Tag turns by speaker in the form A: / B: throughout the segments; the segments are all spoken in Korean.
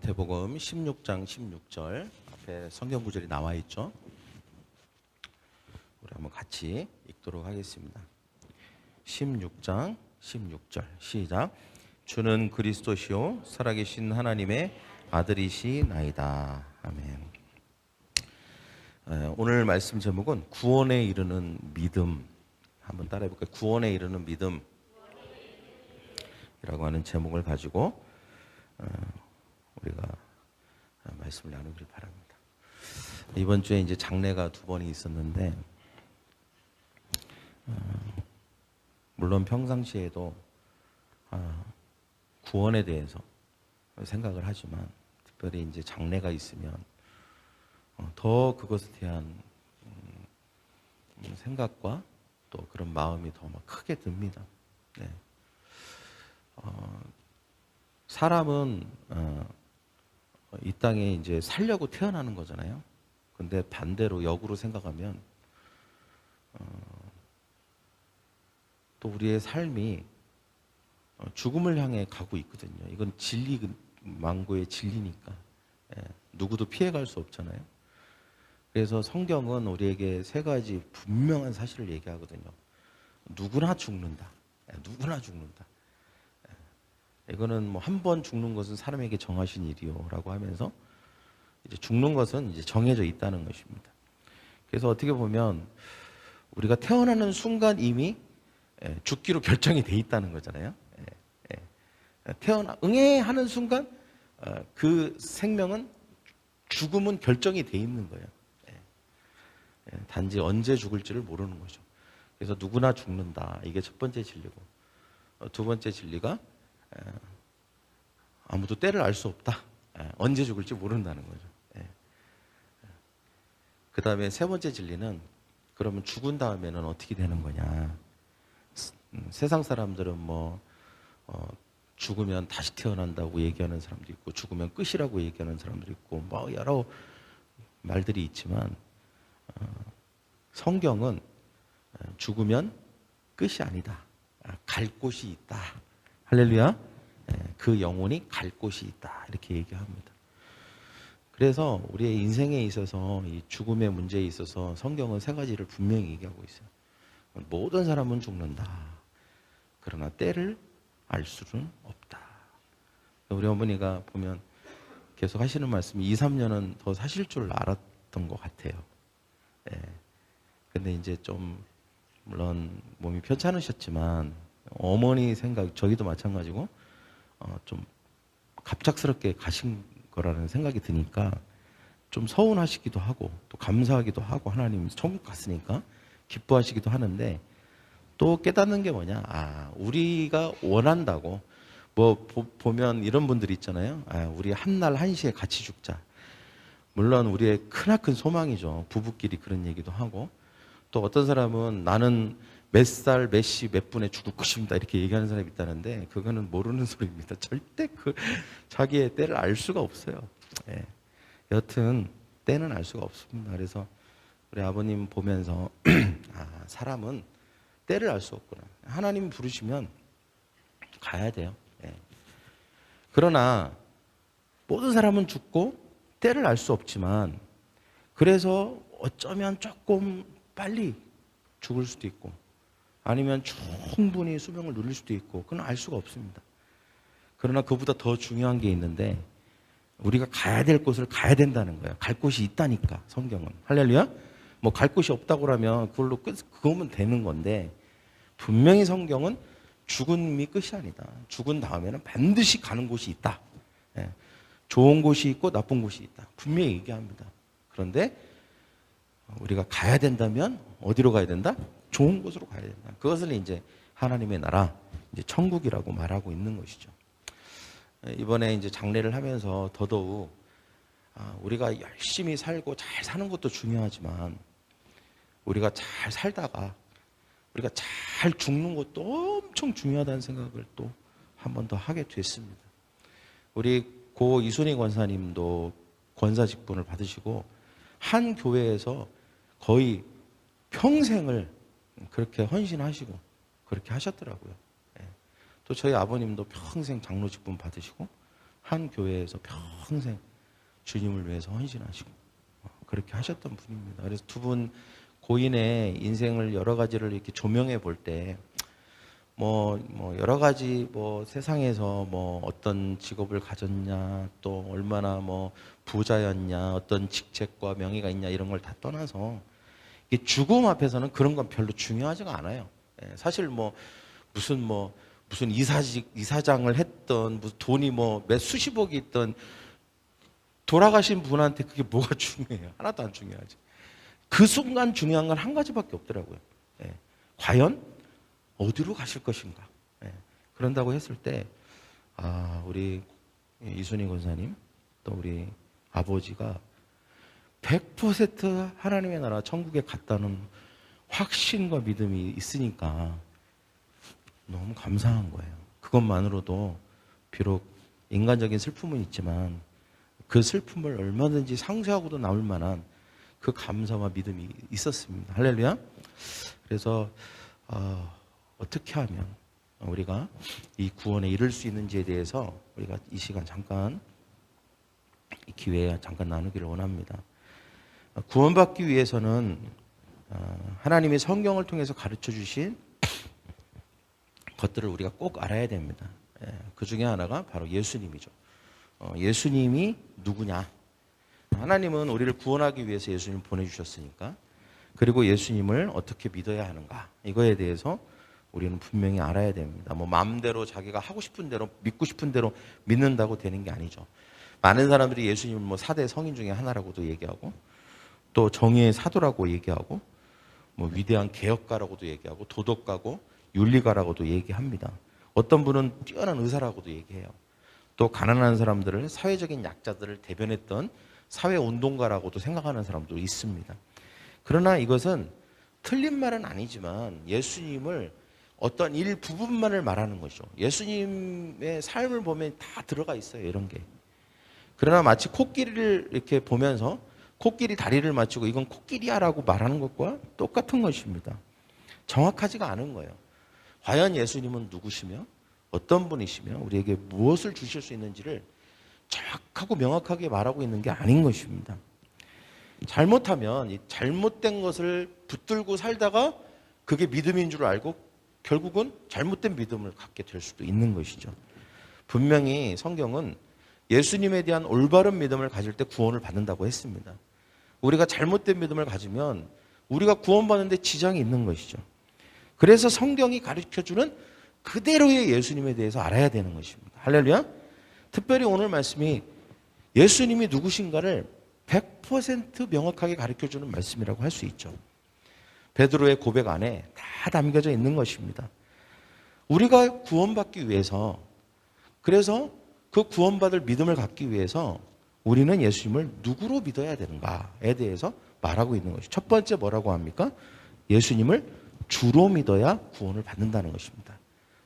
A: 마태복음 16장 16절 앞에 성경 구절이 나와 있죠. 우리 한번 같이 읽도록 하겠습니다. 16장 16절 시작. 주는 그리스도시요 살아계신 하나님의 아들이시나이다. 아멘. 오늘 말씀 제목은 구원에 이르는 믿음. 한번 따라해 볼까요? 구원에 이르는 믿음이라고 하는 제목을 가지고 우리가 말씀을 나누길 바랍니다. 이번 주에 이제 장례가 2번이 있었는데 물론 평상시에도 구원에 대해서 생각을 하지만 특별히 이제 장례가 있으면 더 그것에 대한 생각과 또 그런 마음이 더 막 크게 듭니다. 네. 사람은 이 땅에 이제 살려고 태어나는 거잖아요. 근데 반대로 역으로 생각하면 또 우리의 삶이 죽음을 향해 가고 있거든요. 이건 진리, 만고의 진리니까 누구도 피해갈 수 없잖아요. 그래서 성경은 우리에게 3가지 분명한 사실을 얘기하거든요. 누구나 죽는다. 누구나 죽는다. 이거는 뭐 한 번 죽는 것은 사람에게 정하신 일이요라고 하면서 이제 죽는 것은 이제 정해져 있다는 것입니다. 그래서 어떻게 보면 우리가 태어나는 순간 이미 죽기로 결정이 돼 있다는 거잖아요. 응애하는 순간 그 생명은 죽음은 결정이 돼 있는 거예요. 단지 언제 죽을지를 모르는 거죠. 그래서 누구나 죽는다. 이게 첫 번째 진리고, 2번째 진리가 아무도 때를 알 수 없다. 언제 죽을지 모른다는 거죠. 그 다음에 3번째 진리는 그러면 죽은 다음에는 어떻게 되는 거냐. 세상 사람들은 죽으면 다시 태어난다고 얘기하는 사람도 있고 죽으면 끝이라고 얘기하는 사람도 있고 뭐 여러 말들이 있지만 성경은 죽으면 끝이 아니다. 갈 곳이 있다. 할렐루야. 그 영혼이 갈 곳이 있다. 이렇게 얘기합니다. 그래서 우리의 인생에 있어서 이 죽음의 문제에 있어서 성경은 3가지를 분명히 얘기하고 있어요. 모든 사람은 죽는다. 그러나 때를 알 수는 없다. 우리 어머니가 보면 계속 하시는 말씀이 2-3년은 더 사실 줄 알았던 것 같아요. 근데 이제 좀 물론 몸이 편찮으셨지만 어머니 생각, 저희도 마찬가지고 좀 갑작스럽게 가신 거라는 생각이 드니까 좀 서운하시기도 하고 또 감사하기도 하고 하나님 천국 갔으니까 기뻐하시기도 하는데 또 깨닫는 게 뭐냐, 우리가 원한다고 보면 이런 분들이 있잖아요. 우리 한날 한시에 같이 죽자. 물론 우리의 크나큰 소망이죠. 부부끼리 그런 얘기도 하고 또 어떤 사람은 나는 몇 살, 몇 시, 몇 분에 죽을 것입니다. 이렇게 얘기하는 사람이 있다는데 그거는 모르는 소리입니다. 절대 자기의 때를 알 수가 없어요. 여튼 때는 알 수가 없습니다. 그래서 우리 아버님 보면서 사람은 때를 알 수 없구나. 하나님이 부르시면 가야 돼요. 그러나 모든 사람은 죽고 때를 알 수 없지만 그래서 어쩌면 조금 빨리 죽을 수도 있고 아니면 충분히 수명을 누릴 수도 있고 그건 알 수가 없습니다. 그러나 그보다 더 중요한 게 있는데 우리가 가야 될 곳을 가야 된다는 거예요. 갈 곳이 있다니까 성경은. 할렐루야. 뭐 갈 곳이 없다고 하면 그걸로 그거면 되는 건데 분명히 성경은 죽음이 끝이 아니다. 죽은 다음에는 반드시 가는 곳이 있다. 좋은 곳이 있고 나쁜 곳이 있다. 분명히 얘기합니다. 그런데 우리가 가야 된다면 어디로 가야 된다? 좋은 곳으로 가야 된다. 그것을 이제 하나님의 나라, 이제 천국이라고 말하고 있는 것이죠. 이번에 이제 장례를 하면서 더더욱 우리가 열심히 살고 잘 사는 것도 중요하지만 우리가 잘 살다가 우리가 잘 죽는 것도 엄청 중요하다는 생각을 또 한 번 더 하게 됐습니다. 우리 고 이순희 권사님도 권사 직분을 받으시고 한 교회에서 거의 평생을 그렇게 헌신하시고 그렇게 하셨더라고요. 또 저희 아버님도 평생 장로 직분 받으시고 한 교회에서 평생 주님을 위해서 헌신하시고 그렇게 하셨던 분입니다. 그래서 두 분 고인의 인생을 여러 가지를 이렇게 조명해 볼 때 여러 가지 세상에서 어떤 직업을 가졌냐, 또 얼마나 부자였냐, 어떤 직책과 명예가 있냐 이런 걸 다 떠나서 이 죽음 앞에서는 그런 건 별로 중요하지가 않아요. 사실 무슨 이사장을 했던 무슨 돈이 몇 수십억이 있던 돌아가신 분한테 그게 뭐가 중요해요? 하나도 안 중요하지. 그 순간 중요한 건 한 가지밖에 없더라고요. 과연 어디로 가실 것인가? 그런다고 했을 때 우리 이순희 권사님 또 우리 아버지가 100% 하나님의 나라 천국에 갔다는 확신과 믿음이 있으니까 너무 감사한 거예요. 그것만으로도 비록 인간적인 슬픔은 있지만 그 슬픔을 얼마든지 상쇄하고도 남을 만한 그 감사와 믿음이 있었습니다. 할렐루야. 그래서 어떻게 하면 우리가 이 구원에 이를 수 있는지에 대해서 우리가 이 시간 잠깐 이 기회에 잠깐 나누기를 원합니다. 구원받기 위해서는 하나님이 성경을 통해서 가르쳐 주신 것들을 우리가 꼭 알아야 됩니다. 그 중에 하나가 바로 예수님이죠. 예수님이 누구냐? 하나님은 우리를 구원하기 위해서 예수님을 보내주셨으니까, 그리고 예수님을 어떻게 믿어야 하는가, 이거에 대해서 우리는 분명히 알아야 됩니다. 마음대로 자기가 하고 싶은 대로 믿고 싶은 대로 믿는다고 되는 게 아니죠. 많은 사람들이 예수님을 4대 성인 중에 하나라고도 얘기하고, 또 정의의 사도라고 얘기하고, 위대한 개혁가라고도 얘기하고, 도덕가고 윤리가라고도 얘기합니다. 어떤 분은 뛰어난 의사라고도 얘기해요. 또 가난한 사람들을, 사회적인 약자들을 대변했던 사회운동가라고도 생각하는 사람도 있습니다. 그러나 이것은 틀린 말은 아니지만 예수님을 어떤 일부분만을 말하는 것이죠. 예수님의 삶을 보면 다 들어가 있어요, 이런 게. 그러나 마치 코끼리를 이렇게 보면서 코끼리 다리를 맞추고 이건 코끼리야라고 말하는 것과 똑같은 것입니다. 정확하지가 않은 거예요. 과연 예수님은 누구시며 어떤 분이시며 우리에게 무엇을 주실 수 있는지를 정확하고 명확하게 말하고 있는 게 아닌 것입니다. 잘못하면 이 잘못된 것을 붙들고 살다가 그게 믿음인 줄 알고 결국은 잘못된 믿음을 갖게 될 수도 있는 것이죠. 분명히 성경은 예수님에 대한 올바른 믿음을 가질 때 구원을 받는다고 했습니다. 우리가 잘못된 믿음을 가지면 우리가 구원받는데 지장이 있는 것이죠. 그래서 성경이 가르쳐주는 그대로의 예수님에 대해서 알아야 되는 것입니다. 할렐루야. 특별히 오늘 말씀이 예수님이 누구신가를 100% 명확하게 가르쳐주는 말씀이라고 할 수 있죠. 베드로의 고백 안에 다 담겨져 있는 것입니다. 우리가 구원받기 위해서, 그래서 그 구원받을 믿음을 갖기 위해서 우리는 예수님을 누구로 믿어야 되는가에 대해서 말하고 있는 것이죠. 첫 번째 뭐라고 합니까? 예수님을 주로 믿어야 구원을 받는다는 것입니다.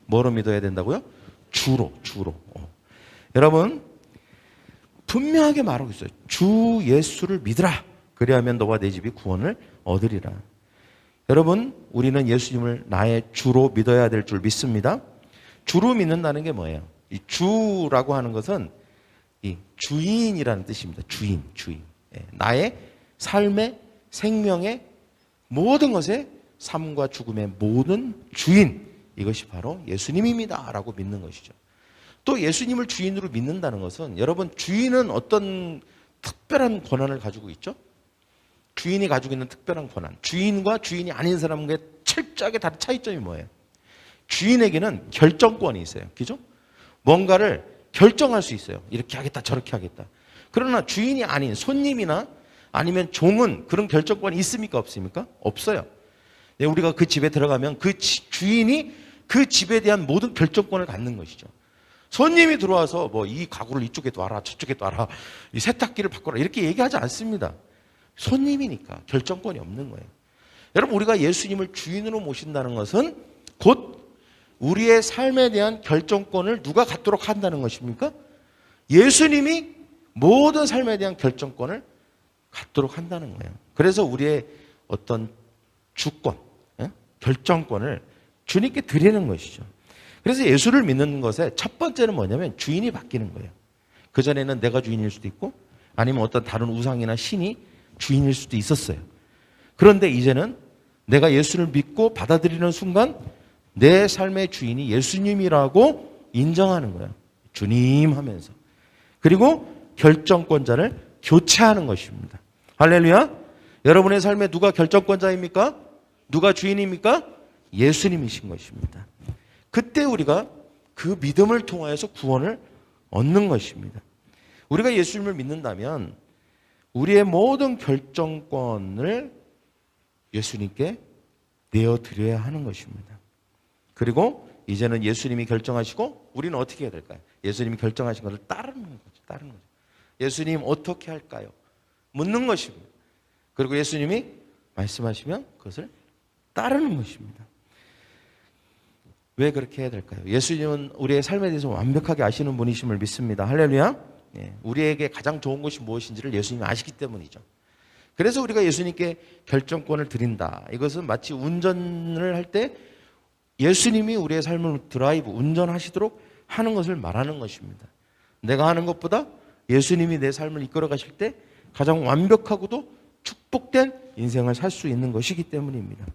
A: 뭐로 믿어야 된다고요? 주로. 여러분, 분명하게 말하고 있어요. 주 예수를 믿으라. 그리하면 너와 내 집이 구원을 얻으리라. 여러분, 우리는 예수님을 나의 주로 믿어야 될 줄 믿습니다. 주로 믿는다는 게 뭐예요? 이 주라고 하는 것은 이 주인이라는 뜻입니다. 주인. 나의 삶의, 생명의 모든 것의 삶과 죽음의 모든 주인, 이것이 바로 예수님입니다 라고 믿는 것이죠. 또 예수님을 주인으로 믿는다는 것은, 여러분, 주인은 어떤 특별한 권한을 가지고 있죠? 주인이 가지고 있는 특별한 권한, 주인과 주인이 아닌 사람과의 철저하게 다른 차이점이 뭐예요? 주인에게는 결정권이 있어요. 그죠? 뭔가를 결정할 수 있어요. 이렇게 하겠다, 저렇게 하겠다. 그러나 주인이 아닌 손님이나 아니면 종은 그런 결정권이 있습니까, 없습니까? 없어요. 우리가 그 집에 들어가면 그 주인이 그 집에 대한 모든 결정권을 갖는 것이죠. 손님이 들어와서 이 가구를 이쪽에 놔라, 저쪽에 놔라, 이 세탁기를 바꿔라, 이렇게 얘기하지 않습니다. 손님이니까 결정권이 없는 거예요. 여러분, 우리가 예수님을 주인으로 모신다는 것은 곧 우리의 삶에 대한 결정권을 누가 갖도록 한다는 것입니까? 예수님이 모든 삶에 대한 결정권을 갖도록 한다는 거예요. 그래서 우리의 어떤 주권, 결정권을 주님께 드리는 것이죠. 그래서 예수를 믿는 것의 첫 번째는 뭐냐면 주인이 바뀌는 거예요. 그전에는 내가 주인일 수도 있고 아니면 어떤 다른 우상이나 신이 주인일 수도 있었어요. 그런데 이제는 내가 예수를 믿고 받아들이는 순간 내 삶의 주인이 예수님이라고 인정하는 거예요. 주님 하면서. 그리고 결정권자를 교체하는 것입니다. 할렐루야. 여러분의 삶에 누가 결정권자입니까? 누가 주인입니까? 예수님이신 것입니다. 그때 우리가 그 믿음을 통하여서 구원을 얻는 것입니다. 우리가 예수님을 믿는다면 우리의 모든 결정권을 예수님께 내어드려야 하는 것입니다. 그리고 이제는 예수님이 결정하시고 우리는 어떻게 해야 될까요? 예수님이 결정하신 것을 따르는 거죠. 예수님 어떻게 할까요? 묻는 것입니다. 그리고 예수님이 말씀하시면 그것을 따르는 것입니다. 왜 그렇게 해야 될까요? 예수님은 우리의 삶에 대해서 완벽하게 아시는 분이심을 믿습니다. 할렐루야. 우리에게 가장 좋은 것이 무엇인지를 예수님이 아시기 때문이죠. 그래서 우리가 예수님께 결정권을 드린다. 이것은 마치 운전을 할 때 예수님이 우리의 삶을 드라이브, 운전하시도록 하는 것을 말하는 것입니다. 내가 하는 것보다 예수님이 내 삶을 이끌어 가실 때 가장 완벽하고도 축복된 인생을 살 수 있는 것이기 때문입니다.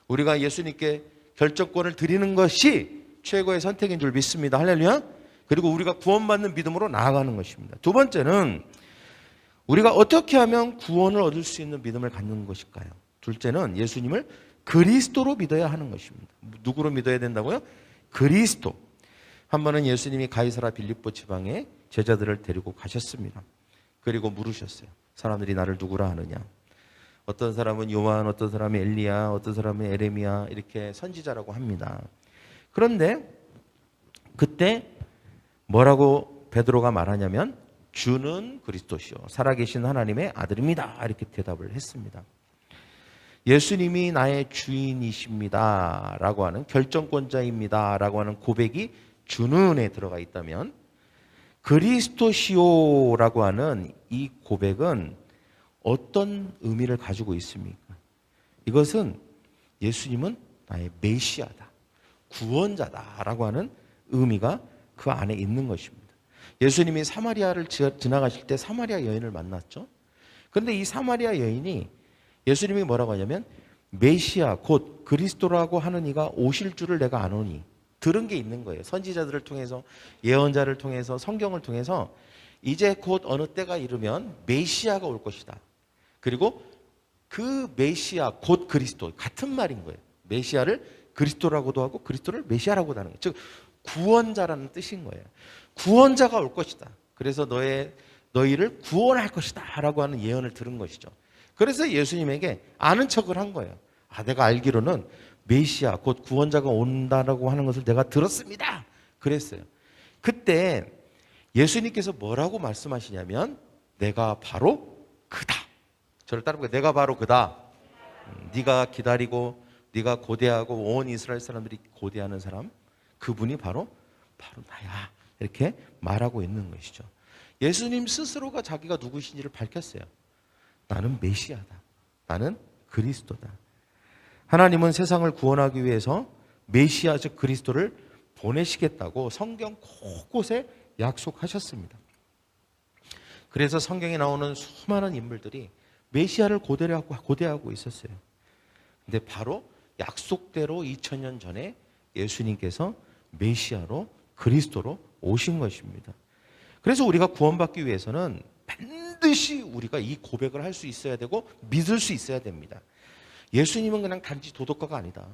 A: 우리가 예수님께 결정권을 드리는 것이 최고의 선택인 줄 믿습니다. 할렐루야. 그리고 우리가 구원받는 믿음으로 나아가는 것입니다. 두 번째는 우리가 어떻게 하면 구원을 얻을 수 있는 믿음을 갖는 것일까요? 둘째는 예수님을 그리스도로 믿어야 하는 것입니다. 누구로 믿어야 된다고요? 그리스도. 한 번은 예수님이 가이사라 빌립보 지방에 제자들을 데리고 가셨습니다. 그리고 물으셨어요. 사람들이 나를 누구라 하느냐? 어떤 사람은 요한, 어떤 사람은 엘리야, 어떤 사람은 에레미야 이렇게 선지자라고 합니다. 그런데 그때 뭐라고 베드로가 말하냐면 주는 그리스도시요 살아계신 하나님의 아들입니다. 이렇게 대답을 했습니다. 예수님이 나의 주인이십니다 라고 하는 결정권자입니다 라고 하는 고백이 주는에 들어가 있다면 그리스도시요라고 하는 이 고백은 어떤 의미를 가지고 있습니까? 이것은 예수님은 나의 메시아다, 구원자다라고 하는 의미가 그 안에 있는 것입니다. 예수님이 사마리아를 지나가실 때 사마리아 여인을 만났죠. 그런데 이 사마리아 여인이 예수님이 뭐라고 하냐면 메시아 곧 그리스도라고 하는 이가 오실 줄을 내가 아노니 들은 게 있는 거예요. 선지자들을 통해서 예언자를 통해서 성경을 통해서 이제 곧 어느 때가 이르면 메시아가 올 것이다. 그리고 그 메시아 곧 그리스도 같은 말인 거예요. 메시아를 그리스도라고도 하고 그리스도를 메시아라고도 하는 거예요. 즉 구원자라는 뜻인 거예요. 구원자가 올 것이다. 그래서 너희를 구원할 것이다 라고 하는 예언을 들은 것이죠. 그래서 예수님에게 아는 척을 한 거예요. 내가 알기로는 메시아 곧 구원자가 온다라고 하는 것을 내가 들었습니다. 그랬어요. 그때 예수님께서 뭐라고 말씀하시냐면 내가 바로 그다. 저를 따라해볼까요? 내가 바로 그다. 네가 기다리고 네가 고대하고 온 이스라엘 사람들이 고대하는 사람 그분이 바로 나야. 이렇게 말하고 있는 것이죠. 예수님 스스로가 자기가 누구신지를 밝혔어요. 나는 메시아다. 나는 그리스도다. 하나님은 세상을 구원하기 위해서 메시아 즉 그리스도를 보내시겠다고 성경 곳곳에 약속하셨습니다. 그래서 성경에 나오는 수많은 인물들이 메시아를 고대하고 있었어요. 근데 바로 약속대로 2000년 전에 예수님께서 메시아로 그리스도로 오신 것입니다. 그래서 우리가 구원받기 위해서는 반드시 우리가 이 고백을 할 수 있어야 되고 믿을 수 있어야 됩니다. 예수님은 그냥 단지 도덕가가 아니다.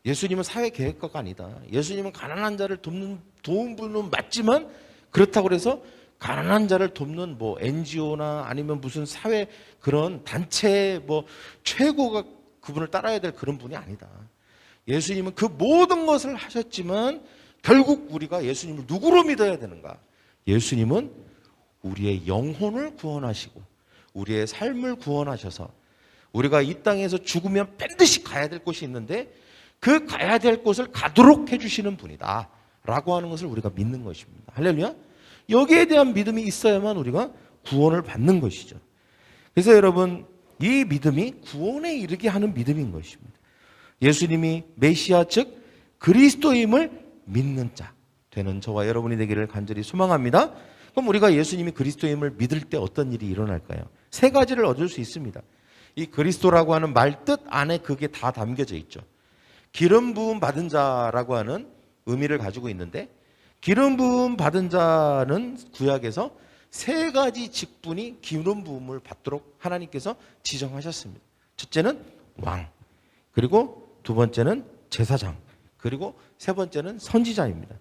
A: 예수님은 사회계획가가 아니다. 예수님은 가난한 자를 도운 분은 맞지만 그렇다고 해서 가난한 자를 돕는 뭐 NGO나 아니면 무슨 사회 그런 단체 뭐 최고가 그분을 따라야 될 그런 분이 아니다. 예수님은 그 모든 것을 하셨지만 결국 우리가 예수님을 누구로 믿어야 되는가? 예수님은 우리의 영혼을 구원하시고 우리의 삶을 구원하셔서 우리가 이 땅에서 죽으면 반드시 가야 될 곳이 있는데 그 가야 될 곳을 가도록 해주시는 분이다 라고 하는 것을 우리가 믿는 것입니다. 할렐루야. 여기에 대한 믿음이 있어야만 우리가 구원을 받는 것이죠. 그래서 여러분 이 믿음이 구원에 이르게 하는 믿음인 것입니다. 예수님이 메시아 즉 그리스도임을 믿는 자 되는 저와 여러분이 되기를 간절히 소망합니다. 그럼 우리가 예수님이 그리스도임을 믿을 때 어떤 일이 일어날까요? 세 가지를 얻을 수 있습니다. 이 그리스도라고 하는 말뜻 안에 그게 다 담겨져 있죠. 기름 부음 받은 자라고 하는 의미를 가지고 있는데, 기름 부음 받은 자는 구약에서 세 가지 직분이 기름 부음을 받도록 하나님께서 지정하셨습니다. 첫째는 왕, 그리고 두 번째는 제사장, 그리고 세 번째는 선지자입니다.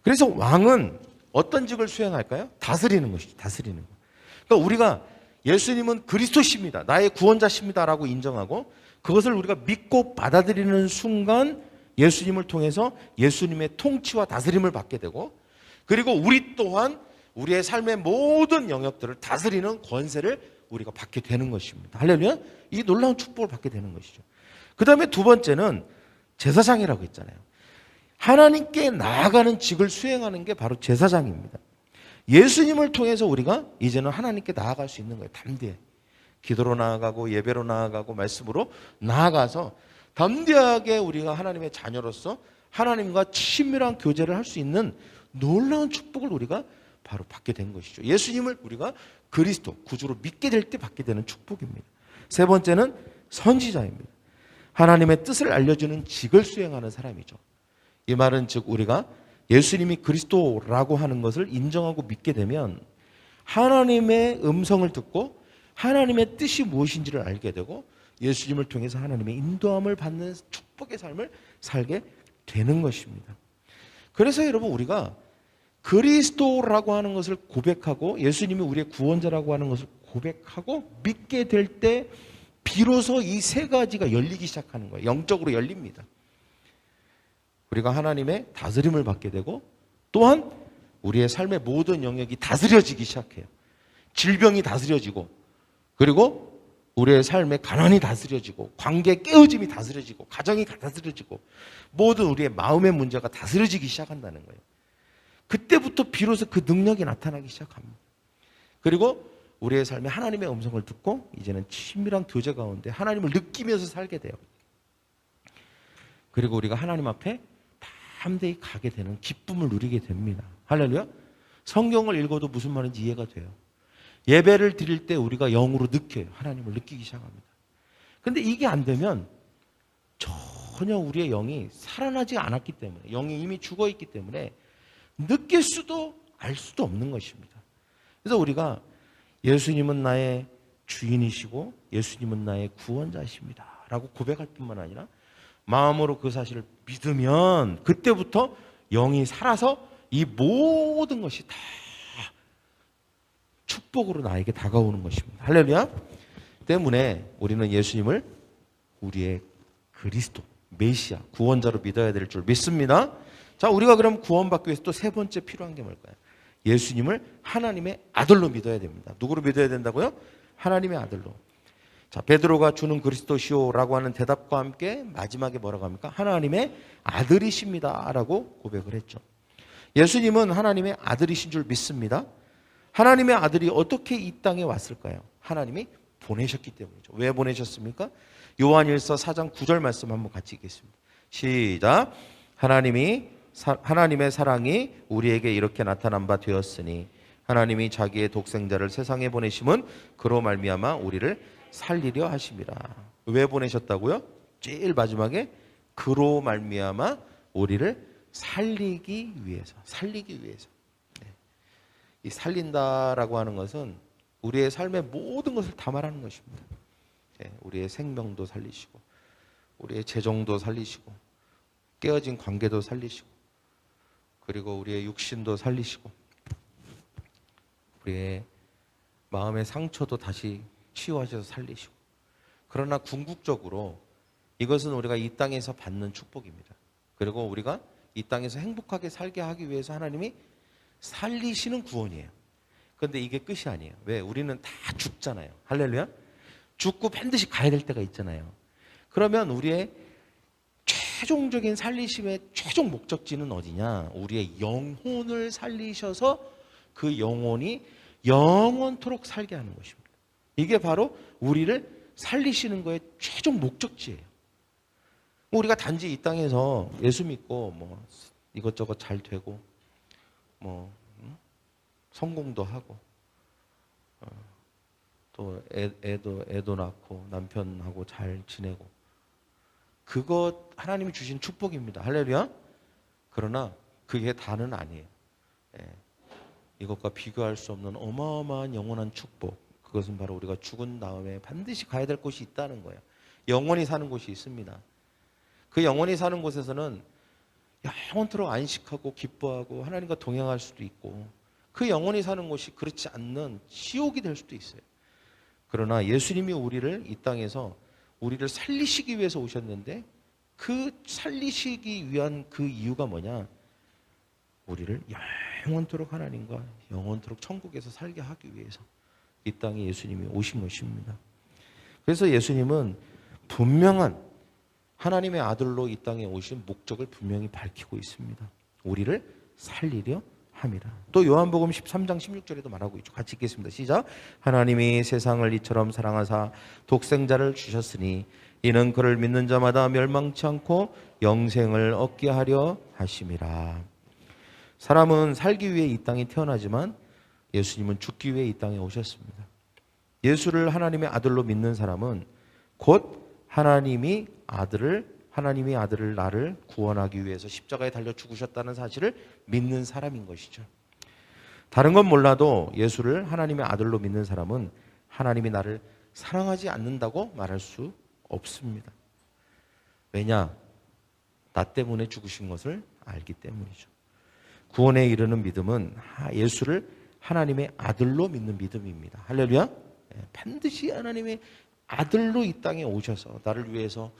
A: 그래서 왕은 어떤 직을 수행할까요? 다스리는 것이죠. 다스리는 것. 그러니까 우리가 예수님은 그리스도십니다, 나의 구원자십니다라고 인정하고 그것을 우리가 믿고 받아들이는 순간 예수님을 통해서 예수님의 통치와 다스림을 받게 되고, 그리고 우리 또한 우리의 삶의 모든 영역들을 다스리는 권세를 우리가 받게 되는 것입니다. 할렐루야. 이 놀라운 축복을 받게 되는 것이죠. 그 다음에 두 번째는 제사장이라고 했잖아요. 하나님께 나아가는 직을 수행하는 게 바로 제사장입니다. 예수님을 통해서 우리가 이제는 하나님께 나아갈 수 있는 거예요. 담대히 기도로 나아가고 예배로 나아가고 말씀으로 나아가서 담대하게 우리가 하나님의 자녀로서 하나님과 친밀한 교제를 할 수 있는 놀라운 축복을 우리가 바로 받게 된 것이죠. 예수님을 우리가 그리스도 구주로 믿게 될 때 받게 되는 축복입니다. 세 번째는 선지자입니다. 하나님의 뜻을 알려주는 직을 수행하는 사람이죠. 이 말은 즉 우리가 예수님이 그리스도라고 하는 것을 인정하고 믿게 되면 하나님의 음성을 듣고 하나님의 뜻이 무엇인지를 알게 되고 예수님을 통해서 하나님의 인도함을 받는 축복의 삶을 살게 되는 것입니다. 그래서 여러분, 우리가 그리스도라고 하는 것을 고백하고 예수님이 우리의 구원자라고 하는 것을 고백하고 믿게 될 때 비로소 이 세 가지가 열리기 시작하는 거예요. 영적으로 열립니다. 우리가 하나님의 다스림을 받게 되고 또한 우리의 삶의 모든 영역이 다스려지기 시작해요. 질병이 다스려지고, 그리고 우리의 삶의 가난이 다스려지고, 관계의 깨어짐이 다스려지고, 가정이 다스려지고, 모든 우리의 마음의 문제가 다스려지기 시작한다는 거예요. 그때부터 비로소 그 능력이 나타나기 시작합니다. 그리고 우리의 삶에 하나님의 음성을 듣고 이제는 친밀한 교제 가운데 하나님을 느끼면서 살게 돼요. 그리고 우리가 하나님 앞에 담대히 가게 되는 기쁨을 누리게 됩니다. 할렐루야. 성경을 읽어도 무슨 말인지 이해가 돼요. 예배를 드릴 때 우리가 영으로 느껴요. 하나님을 느끼기 시작합니다. 근데 이게 안 되면 전혀 우리의 영이 살아나지 않았기 때문에, 영이 이미 죽어있기 때문에 느낄 수도 알 수도 없는 것입니다. 그래서 우리가 예수님은 나의 주인이시고 예수님은 나의 구원자이십니다 라고 고백할 뿐만 아니라 마음으로 그 사실을 믿으면 그때부터 영이 살아서 이 모든 것이 다 축복으로 나에게 다가오는 것입니다. 할렐루야. 때문에 우리는 예수님을 우리의 그리스도, 메시아, 구원자로 믿어야 될 줄 믿습니다. 자, 우리가 그럼 구원받기 위해서 또 세 번째 필요한 게 뭘까요? 예수님을 하나님의 아들로 믿어야 됩니다. 누구로 믿어야 된다고요? 하나님의 아들로. 자, 베드로가 주는 그리스도시오라고 하는 대답과 함께 마지막에 뭐라고 합니까? 하나님의 아들이십니다라고 고백을 했죠. 예수님은 하나님의 아들이신 줄 믿습니다. 하나님의 아들이 어떻게 이 땅에 왔을까요? 하나님이 보내셨기 때문이죠. 왜 보내셨습니까? 요한일서 4장 9절 말씀 한번 같이 읽겠습니다. 시작. 하나님의 사랑이 우리에게 이렇게 나타난 바 되었으니 하나님이 자기의 독생자를 세상에 보내심은 그로 말미암아 우리를 살리려 하심이라. 왜 보내셨다고요? 제일 마지막에 그로 말미암아 우리를 살리기 위해서. 네. 이 살린다라고 하는 것은 우리의 삶의 모든 것을 다 말하는 것입니다. 네. 우리의 생명도 살리시고, 우리의 재정도 살리시고, 깨어진 관계도 살리시고, 그리고 우리의 육신도 살리시고, 우리의 마음의 상처도 다시 치유하셔서 살리시고. 그러나 궁극적으로 이것은 우리가 이 땅에서 받는 축복입니다. 그리고 우리가 이 땅에서 행복하게 살게 하기 위해서 하나님이 살리시는 구원이에요. 그런데 이게 끝이 아니에요. 왜? 우리는 다 죽잖아요. 할렐루야. 죽고 반드시 가야 될 때가 있잖아요. 그러면 우리의 최종적인 살리심의 최종 목적지는 어디냐? 우리의 영혼을 살리셔서 그 영혼이 영원토록 살게 하는 것입니다. 이게 바로 우리를 살리시는 거의 최종 목적지예요. 우리가 단지 이 땅에서 예수 믿고 뭐 이것저것 잘 되고 뭐 성공도 하고 또 애도 낳고 남편하고 잘 지내고 그것 하나님이 주신 축복입니다. 할렐루야. 그러나 그게 다는 아니에요. 예. 이것과 비교할 수 없는 어마어마한 영원한 축복. 그것은 바로 우리가 죽은 다음에 반드시 가야 될 곳이 있다는 거예요. 영원히 사는 곳이 있습니다. 그 영원히 사는 곳에서는 영원토록 안식하고 기뻐하고 하나님과 동행할 수도 있고 그 영원히 사는 곳이 그렇지 않는 지옥이 될 수도 있어요. 그러나 예수님이 우리를 이 땅에서 우리를 살리시기 위해서 오셨는데 그 살리시기 위한 그 이유가 뭐냐? 우리를 영원토록 하나님과 영원토록 천국에서 살게 하기 위해서 이 땅에 예수님이 오신 것입니다. 그래서 예수님은 분명한 하나님의 아들로 이 땅에 오신 목적을 분명히 밝히고 있습니다. 우리를 살리려 함이라. 또 요한복음 13장 16절에도 말하고 있죠. 같이 읽겠습니다. 시작. 하나님이 세상을 이처럼 사랑하사 독생자를 주셨으니 이는 그를 믿는 자마다 멸망치 않고 영생을 얻게 하려 하심이라. 사람은 살기 위해 이 땅에 태어나지만 예수님은 죽기 위해 이 땅에 오셨습니다. 예수를 하나님의 아들로 믿는 사람은 곧 하나님이 아들을 나를 구원하기 위해서 십자가에 달려 죽으셨다는 사실을 믿는 사람인 것이죠. 다른 건 몰라도 예수를 하나님의 아들로 믿는 사람은 하나님이 나를 사랑하지 않는다고 말할 수 없습니다. 왜냐? 나 때문에 죽으신 것을 알기 때문이죠. 구원에 이르는 믿음은 예수를 하나님의 아들로 믿는 믿음입니다. 할렐루야. 반드시 하나님의 아들로 이 땅에 오셔서 나를 위해서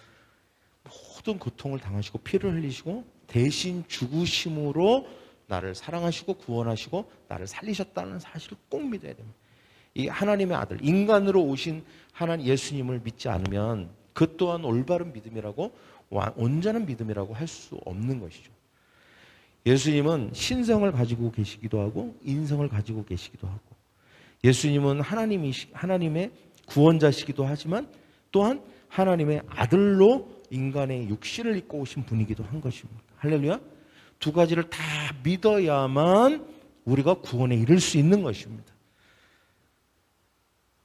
A: 모든 고통을 당하시고 피를 흘리시고 대신 죽으심으로 나를 사랑하시고 구원하시고 나를 살리셨다는 사실을 꼭 믿어야 됩니다. 이 하나님의 아들, 인간으로 오신 하나님 예수님을 믿지 않으면 그 또한 올바른 믿음이라고 온전한 믿음이라고 할 수 없는 것이죠. 예수님은 신성을 가지고 계시기도 하고 인성을 가지고 계시기도 하고 예수님은 하나님의 구원자시기도 하지만 또한 하나님의 아들로 인간의 육신을 입고 오신 분이기도 한 것입니다. 할렐루야. 두 가지를 다 믿어야만 우리가 구원에 이를 수 있는 것입니다.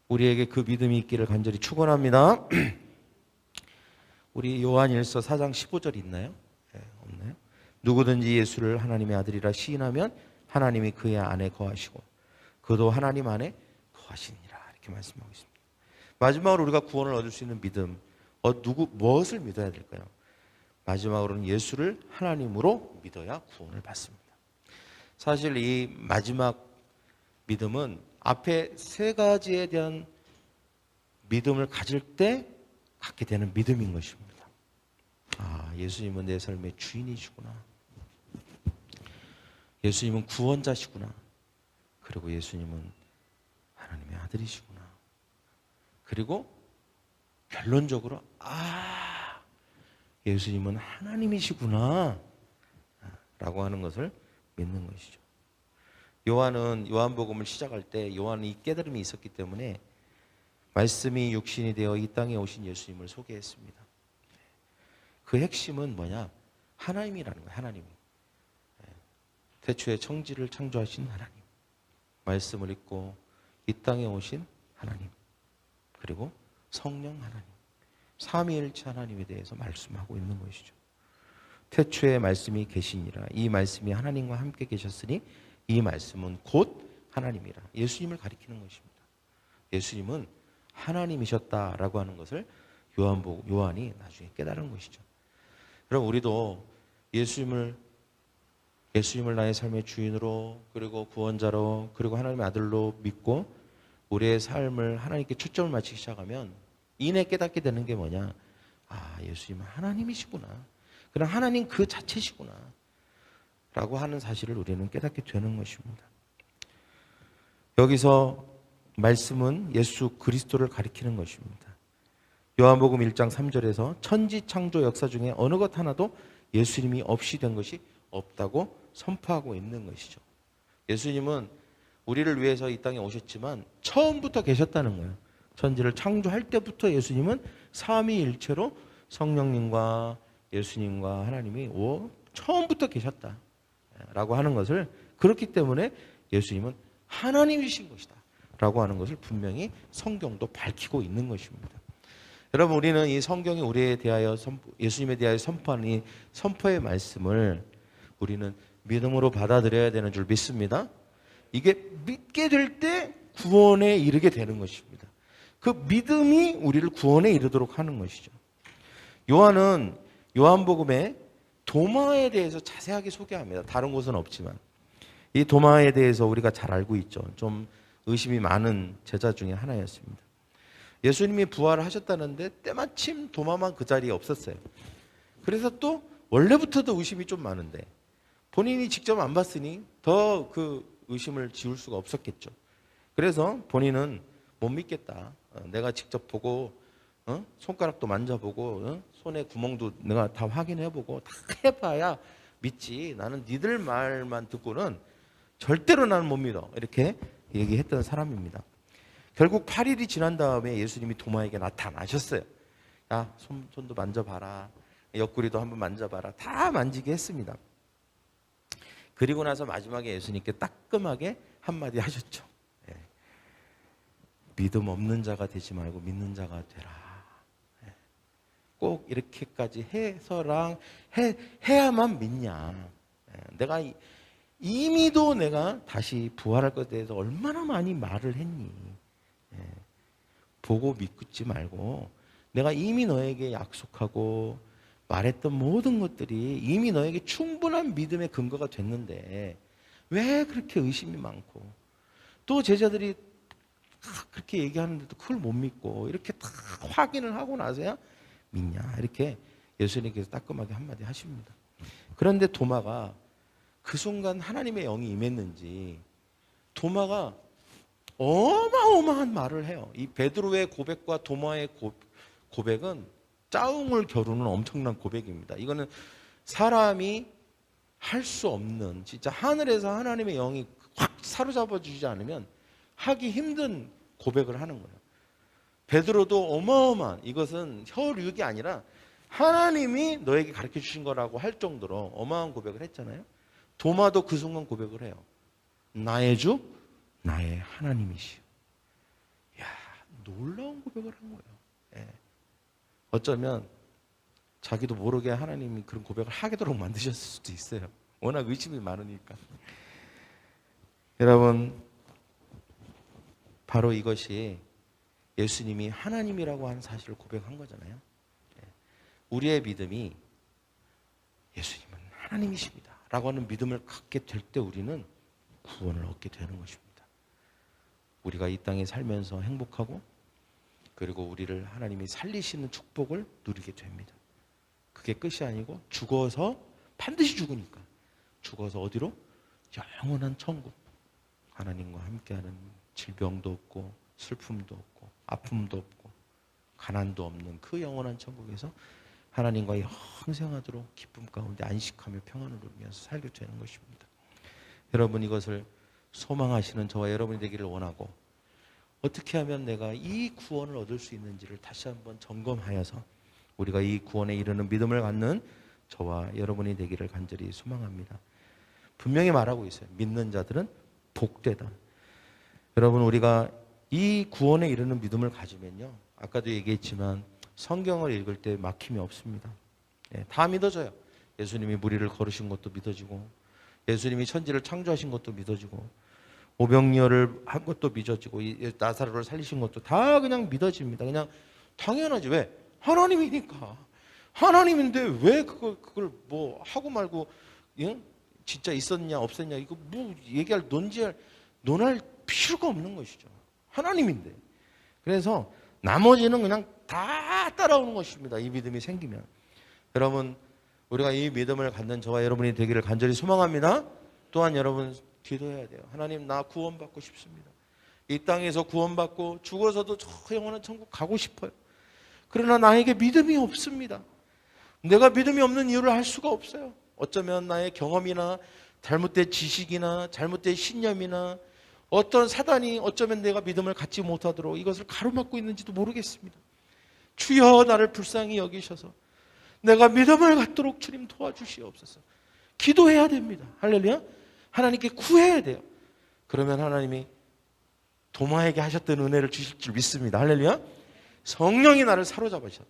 A: 우리에게 그 믿음이 있기를 간절히 축원합니다. 우리 요한일서 4장 15절 있나요? 네, 없나요? 누구든지 예수를 하나님의 아들이라 시인하면 하나님이 그의 안에 거하시고 그도 하나님 안에 거하시니라. 이렇게 말씀하고 있습니다. 마지막으로 우리가 구원을 얻을 수 있는 믿음, 무엇을 믿어야 될까요? 마지막으로는 예수를 하나님으로 믿어야 구원을 받습니다. 사실 이 마지막 믿음은 앞에 세 가지에 대한 믿음을 가질 때 갖게 되는 믿음인 것입니다. 아, 예수님은 내 삶의 주인이시구나. 예수님은 구원자시구나. 그리고 예수님은 하나님의 아들이시구나. 그리고 결론적으로 예수님은 하나님이시구나 라고 하는 것을 믿는 것이죠. 요한은 요한복음을 시작할 때 요한이 이 깨달음이 있었기 때문에 말씀이 육신이 되어 이 땅에 오신 예수님을 소개했습니다. 그 핵심은 뭐냐? 하나님이라는 거예요. 하나님. 태초에 청지를 창조하신 하나님. 말씀을 읽고 이 땅에 오신 하나님. 그리고 성령 하나님. 삼위일체 하나님에 대해서 말씀하고 있는 것이죠. 태초에 말씀이 계시니라. 이 말씀이 하나님과 함께 계셨으니 이 말씀은 곧 하나님이라. 예수님을 가리키는 것입니다. 예수님은 하나님이셨다라고 하는 것을 요한이 나중에 깨달은 것이죠. 그럼 우리도 예수님을 나의 삶의 주인으로 그리고 구원자로 그리고 하나님의 아들로 믿고 우리의 삶을 하나님께 초점을 맞추기 시작하면 이내 깨닫게 되는 게 뭐냐? 예수님은 하나님이시구나. 그럼 하나님 그 자체시구나. 라고 하는 사실을 우리는 깨닫게 되는 것입니다. 여기서 말씀은 예수 그리스도를 가리키는 것입니다. 요한복음 1장 3절에서 천지 창조 역사 중에 어느 것 하나도 예수님이 없이 된 것이 없다고 선포하고 있는 것이죠. 예수님은 우리를 위해서 이 땅에 오셨지만 처음부터 계셨다는 거예요. 천지를 창조할 때부터 예수님은 삼위일체로 성령님과 예수님과 하나님이 처음부터 계셨다라고 하는 것을 그렇기 때문에 예수님은 하나님이신 것이다 라고 하는 것을 분명히 성경도 밝히고 있는 것입니다. 여러분, 우리는 이 성경이 우리에 대하여 예수님에 대하여 선포하는 이 선포의 말씀을 우리는 믿음으로 받아들여야 되는 줄 믿습니다. 이게 믿게 될 때 구원에 이르게 되는 것입니다. 그 믿음이 우리를 구원에 이르도록 하는 것이죠. 요한은 요한복음에 도마에 대해서 자세하게 소개합니다. 다른 곳은 없지만 이 도마에 대해서 우리가 잘 알고 있죠. 좀 의심이 많은 제자 중에 하나였습니다. 예수님이 부활을 하셨다는데 때마침 도마만 그 자리에 없었어요. 그래서 또 원래부터도 의심이 좀 많은데 본인이 직접 안 봤으니 더 그 의심을 지울 수가 없었겠죠. 그래서 본인은 못 믿겠다. 내가 직접 보고 손가락도 만져보고 손에 구멍도 내가 다 확인해보고 다 해봐야 믿지. 나는 니들 말만 듣고는 절대로 나는 못 믿어. 이렇게 얘기했던 사람입니다. 결국 8일이 지난 다음에 예수님이 도마에게 나타나셨어요. 야, 손도 만져봐라. 옆구리도 한번 만져봐라. 다 만지게 했습니다. 그리고 나서 마지막에 예수님께 따끔하게 한마디 하셨죠. 예. 믿음 없는 자가 되지 말고 믿는 자가 되라. 예. 꼭 이렇게까지 해야만 믿냐. 예. 내가 이미도 내가 다시 부활할 것에 대해서 얼마나 많이 말을 했니. 예. 보고 믿지 말고 내가 이미 너에게 약속하고 말했던 모든 것들이 이미 너에게 충분한 믿음의 근거가 됐는데 왜 그렇게 의심이 많고 또 제자들이 그렇게 얘기하는데도 그걸 못 믿고 이렇게 다 확인을 하고 나서야 믿냐. 이렇게 예수님께서 따끔하게 한마디 하십니다. 그런데 도마가 그 순간 하나님의 영이 임했는지 도마가 어마어마한 말을 해요. 이 베드로의 고백과 도마의 고백은 짜움을 겨루는 엄청난 고백입니다. 이거는 사람이 할 수 없는, 진짜 하늘에서 하나님의 영이 확 사로잡아 주지 않으면 하기 힘든 고백을 하는 거예요. 베드로도 어마어마한, 이것은 혀류기 아니라 하나님이 너에게 가르쳐 주신 거라고 할 정도로 어마어마한 고백을 했잖아요. 도마도 그 순간 고백을 해요. 나의 주, 나의 하나님이시여. 이야, 놀라운 고백을 한 거예요. 예. 어쩌면 자기도 모르게 하나님이 그런 고백을 하게도록 만드셨을 수도 있어요. 워낙 의심이 많으니까. 여러분, 바로 이것이 예수님이 하나님이라고 하는 사실을 고백한 거잖아요. 우리의 믿음이 예수님은 하나님이십니다 라고 하는 믿음을 갖게 될 때 우리는 구원을 얻게 되는 것입니다. 우리가 이 땅에 살면서 행복하고 그리고 우리를 하나님이 살리시는 축복을 누리게 됩니다. 그게 끝이 아니고 죽어서 반드시 죽으니까 죽어서 어디로? 영원한 천국. 하나님과 함께하는 질병도 없고 슬픔도 없고 아픔도 없고 가난도 없는 그 영원한 천국에서 하나님과 영생하도록 기쁨 가운데 안식하며 평안을 누리면서 살게 되는 것입니다. 여러분, 이것을 소망하시는 저와 여러분이 되기를 원하고 어떻게 하면 내가 이 구원을 얻을 수 있는지를 다시 한번 점검하여서 우리가 이 구원에 이르는 믿음을 갖는 저와 여러분이 되기를 간절히 소망합니다. 분명히 말하고 있어요. 믿는 자들은 복되다. 여러분, 우리가 이 구원에 이르는 믿음을 가지면요, 아까도 얘기했지만 성경을 읽을 때 막힘이 없습니다. 다 믿어져요. 예수님이 무리를 걸으신 것도 믿어지고 예수님이 천지를 창조하신 것도 믿어지고 오병이어를 한 것도 믿어지고 나사로를 살리신 것도 다 그냥 믿어집니다. 그냥 당연하지. 왜? 하나님이니까. 하나님인데 왜 그걸 뭐 하고 말고 진짜 있었냐 없었냐 이거 뭐 얘기할 논할 필요가 없는 것이죠. 하나님인데. 그래서 나머지는 그냥 다 따라오는 것입니다. 이 믿음이 생기면. 여러분, 우리가 이 믿음을 갖는 저와 여러분이 되기를 간절히 소망합니다. 또한 여러분 기도해야 돼요. 하나님, 나 구원받고 싶습니다. 이 땅에서 구원받고 죽어서도 저 영원한 천국 가고 싶어요. 그러나 나에게 믿음이 없습니다. 내가 믿음이 없는 이유를 알 수가 없어요. 어쩌면 나의 경험이나 잘못된 지식이나 잘못된 신념이나 어떤 사단이 어쩌면 내가 믿음을 갖지 못하도록 이것을 가로막고 있는지도 모르겠습니다. 주여, 나를 불쌍히 여기셔서 내가 믿음을 갖도록 주님 도와주시옵소서. 기도해야 됩니다. 할렐루야. 하나님께 구해야 돼요. 그러면 하나님이 도마에게 하셨던 은혜를 주실 줄 믿습니다. 할렐루야. 성령이 나를 사로잡으셔.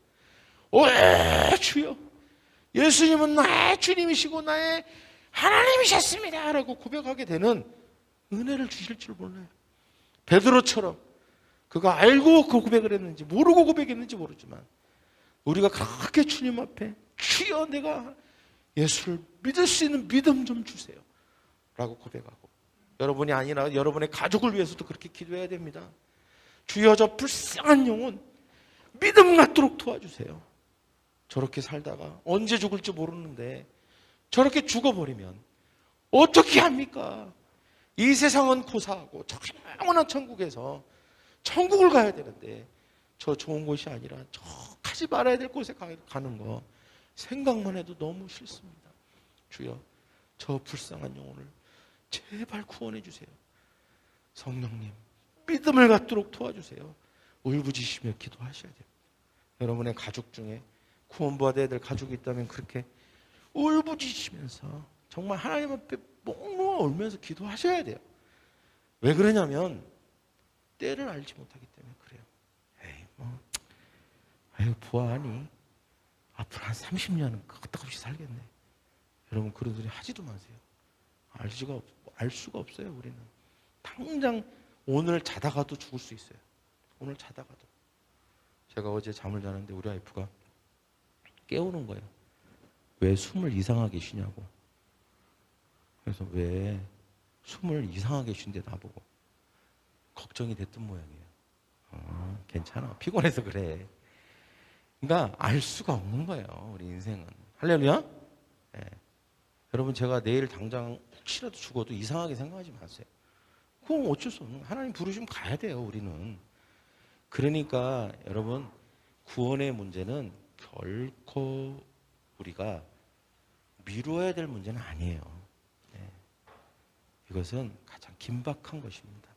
A: 오 주여, 예수님은 나의 주님이시고 나의 하나님이셨습니다 라고 고백하게 되는 은혜를 주실 줄 몰라요. 베드로처럼 그가 알고 그 고백을 했는지 모르고 고백했는지 모르지만 우리가 그렇게 주님 앞에 주여 내가 예수를 믿을 수 있는 믿음 좀 주세요 라고 고백하고, 여러분이 아니라 여러분의 가족을 위해서도 그렇게 기도해야 됩니다. 주여 저 불쌍한 영혼 믿음 갖도록 도와주세요. 저렇게 살다가 언제 죽을지 모르는데 저렇게 죽어버리면 어떻게 합니까? 이 세상은 고사하고 저 영원한 천국에서 천국을 가야 되는데 저 좋은 곳이 아니라 저 가지 말아야 될 곳에 가는 거 생각만 해도 너무 싫습니다. 주여 저 불쌍한 영혼을 제발 구원해 주세요. 성령님 믿음을 갖도록 도와주세요. 울부짖으며 기도하셔야 돼요. 여러분의 가족 중에 구원받아야 될 가족이 있다면 그렇게 울부짖으면서 정말 하나님 앞에 목 놓아 울면서 기도하셔야 돼요. 왜 그러냐면 때를 알지 못하기 때문에 그래요. 에이 보아하니 앞으로 한 30년은 끄떡없이 살겠네. 여러분 그런 소리 하지도 마세요. 알 수가 없어요. 우리는 당장 오늘 자다가도 죽을 수 있어요. 오늘 자다가도. 제가 어제 잠을 자는데 우리 와이프가 깨우는 거예요. 왜 숨을 이상하게 쉬냐고. 그래서 왜 숨을 이상하게 쉰대 나보고. 걱정이 됐던 모양이에요. 괜찮아. 피곤해서 그래. 그러니까 알 수가 없는 거예요. 우리 인생은. 할렐루야? 네. 여러분 제가 내일 당장 혹시라도 죽어도 이상하게 생각하지 마세요. 그건 어쩔 수 없는 거예요. 하나님 부르시면 가야 돼요. 우리는. 그러니까 여러분 구원의 문제는 결코 우리가 미루어야 될 문제는 아니에요. 네. 이것은 가장 긴박한 것입니다.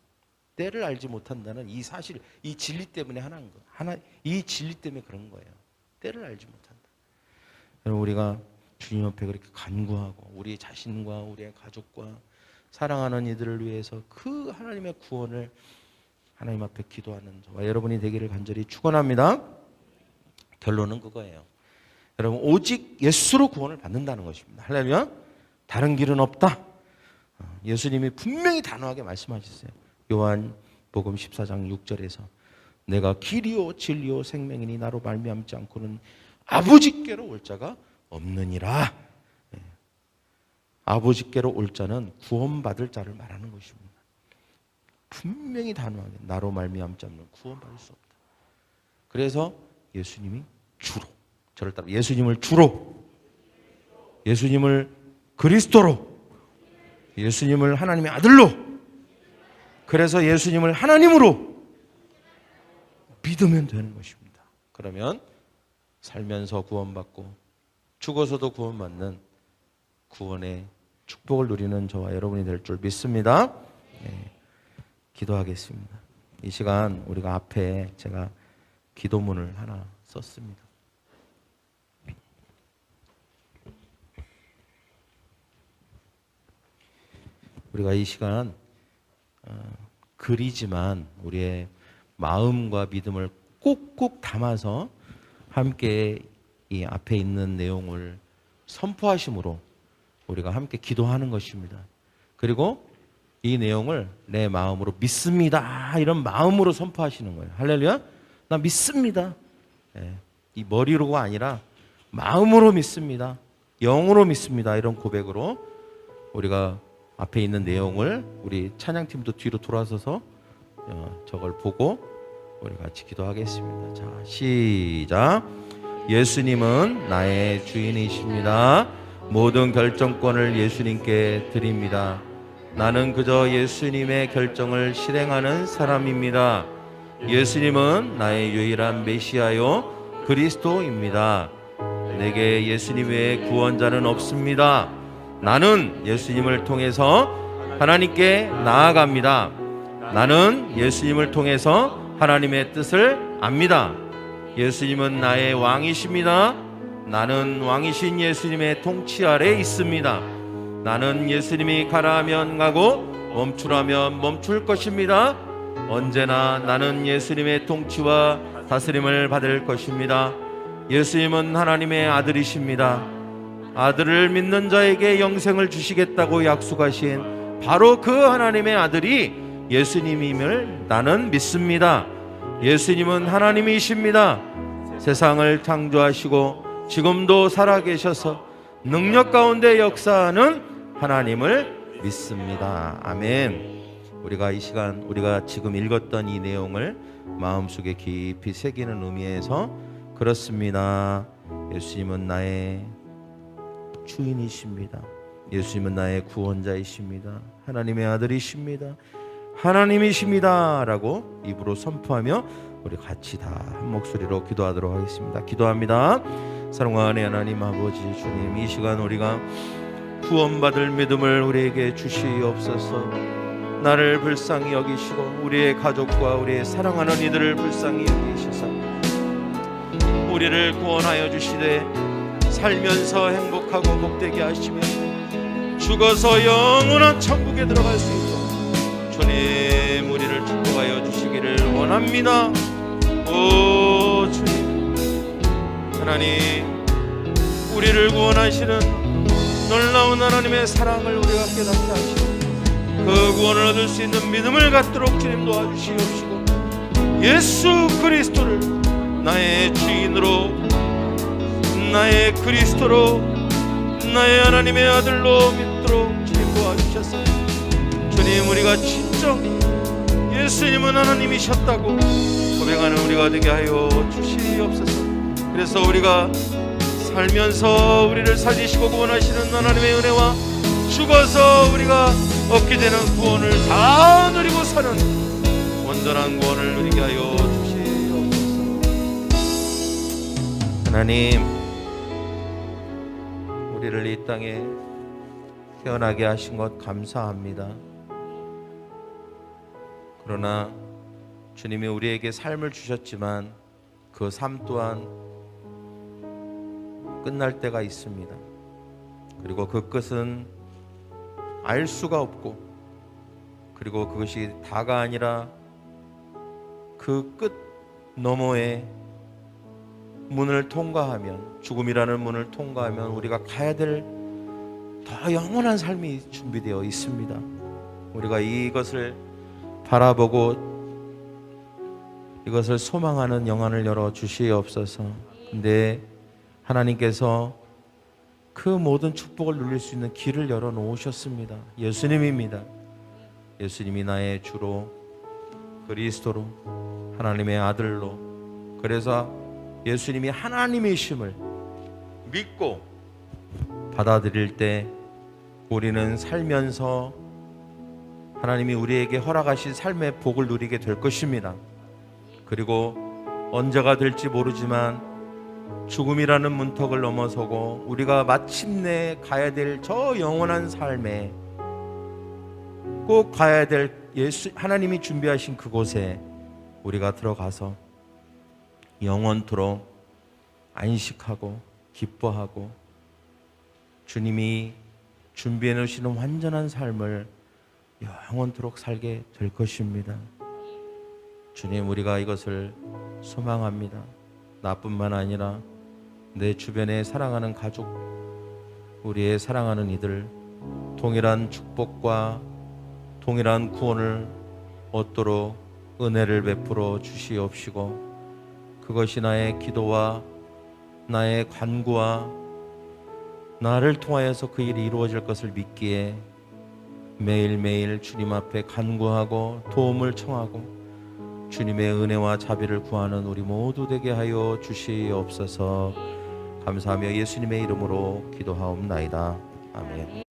A: 때를 알지 못한다는 이 사실, 이 진리 때문에 이 진리 때문에 그런 거예요. 때를 알지 못한다. 여러분 우리가 주님 앞에 그렇게 간구하고 우리 자신과 우리의 가족과 사랑하는 이들을 위해서 그 하나님의 구원을 하나님 앞에 기도하는 저와 여러분이 되기를 간절히 축원합니다. 결론은 그거예요. 여러분 오직 예수로 구원을 받는다는 것입니다. 할렐루야. 다른 길은 없다. 예수님이 분명히 단호하게 말씀하셨어요. 요한복음 14장 6절에서 내가 길이요 진리요 생명이니 나로 말미암지 않고는 아버지께로 올 자가 없느니라. 아버지께로 올 자는 구원받을 자를 말하는 것입니다. 분명히 단호하게 나로 말미암지 않는 구원받을 수 없다. 그래서 예수님이 주로, 저를 따라 예수님을 주로, 예수님을 그리스도로, 예수님을 하나님의 아들로, 그래서 예수님을 하나님으로 믿으면 되는 것입니다. 그러면 살면서 구원받고 죽어서도 구원받는 구원의 축복을 누리는 저와 여러분이 될 줄 믿습니다. 네, 기도하겠습니다. 이 시간 우리가 앞에 제가 기도문을 하나 썼습니다. 우리가 이 시간 글이지만 우리의 마음과 믿음을 꼭꼭 담아서 함께 이 앞에 있는 내용을 선포하심으로 우리가 함께 기도하는 것입니다. 그리고 이 내용을 내 마음으로 믿습니다. 이런 마음으로 선포하시는 거예요. 할렐루야. 나 믿습니다. 이 머리로가 아니라 마음으로 믿습니다. 영으로 믿습니다. 이런 고백으로 우리가 앞에 있는 내용을 우리 찬양팀도 뒤로 돌아서서 저걸 보고 우리 같이 기도하겠습니다. 자, 시작. 예수님은 나의 주인이십니다. 모든 결정권을 예수님께 드립니다. 나는 그저 예수님의 결정을 실행하는 사람입니다. 예수님은 나의 유일한 메시아요 그리스도입니다. 내게 예수님 외에 구원자는 없습니다. 나는 예수님을 통해서 하나님께 나아갑니다. 나는 예수님을 통해서 하나님의 뜻을 압니다. 예수님은 나의 왕이십니다. 나는 왕이신 예수님의 통치 아래 있습니다. 나는 예수님이 가라 하면 가고 멈추라면 멈출 것입니다. 언제나 나는 예수님의 통치와 다스림을 받을 것입니다. 예수님은 하나님의 아들이십니다. 아들을 믿는 자에게 영생을 주시겠다고 약속하신 바로 그 하나님의 아들이 예수님임을 나는 믿습니다. 예수님은 하나님이십니다. 세상을 창조하시고 지금도 살아계셔서 능력 가운데 역사하는 하나님을 믿습니다. 아멘. 우리가 이 시간 우리가 지금 읽었던 이 내용을 마음속에 깊이 새기는 의미에서 그렇습니다. 예수님은 나의 주인이십니다. 예수님은 나의 구원자이십니다. 하나님의 아들이십니다. 하나님이십니다 라고 입으로 선포하며 우리 같이 다 한 목소리로 기도하도록 하겠습니다. 기도합니다. 사랑하는 하나님 아버지 주님, 이 시간 우리가 구원받을 믿음을 우리에게 주시옵소서. 나를 불쌍히 여기시고 우리의 가족과 우리의 사랑하는 이들을 불쌍히 여기셔서 우리를 구원하여 주시되 살면서 행복하고 복되게 하시며 죽어서 영원한 천국에 들어갈 수 있도록 주님 우리를 축복하여 주시기를 원합니다. 오 주님, 하나님 우리를 구원하시는 놀라운 하나님의 사랑을 우리가 깨닫게 하시고 그 구원을 얻을 수 있는 믿음을 갖도록 주님 도와주시옵시고 예수 그리스도를 나의 주인으로, 나의 그리스도로, 나의 하나님의 아들로 믿도록 주님 도와주셔서 주님 우리가 진정 예수님은 하나님이셨다고 고백하는 우리가 되게 하여 주시옵소서. 그래서 우리가 살면서 우리를 살리시고 구원하시는 하나님의 은혜와 죽어서 우리가 얻게 되는 구원을 다 누리고 사는 온전한 구원을 누리게 하여 주시옵소서. 하나님, 우리를 이 땅에 태어나게 하신 것 감사합니다. 그러나 주님이 우리에게 삶을 주셨지만 그 삶 또한 끝날 때가 있습니다. 그리고 그 끝은 알 수가 없고, 그리고 그것이 다가 아니라 그 끝 너머에 문을 통과하면, 죽음이라는 문을 통과하면 우리가 가야 될 더 영원한 삶이 준비되어 있습니다. 우리가 이것을 바라보고 이것을 소망하는 영안을 열어 주시옵소서. 근데 하나님께서 그 모든 축복을 누릴 수 있는 길을 열어 놓으셨습니다. 예수님입니다. 예수님이 나의 주로, 그리스도로, 하나님의 아들로, 그래서 예수님이 하나님이심을 믿고 받아들일 때 우리는 살면서 하나님이 우리에게 허락하신 삶의 복을 누리게 될 것입니다. 그리고 언제가 될지 모르지만 죽음이라는 문턱을 넘어서고 우리가 마침내 가야 될 저 영원한 삶에 꼭 가야 될 하나님이 준비하신 그곳에 우리가 들어가서 영원토록 안식하고 기뻐하고 주님이 준비해 놓으시는 완전한 삶을 영원토록 살게 될 것입니다. 주님, 우리가 이것을 소망합니다. 나뿐만 아니라 내 주변에 사랑하는 가족, 우리의 사랑하는 이들 동일한 축복과 동일한 구원을 얻도록 은혜를 베풀어 주시옵시고, 그것이 나의 기도와 나의 간구와 나를 통하여서 그 일이 이루어질 것을 믿기에 매일매일 주님 앞에 간구하고 도움을 청하고 주님의 은혜와 자비를 구하는 우리 모두 되게 하여 주시옵소서. 감사하며 예수님의 이름으로 기도하옵나이다. 아멘.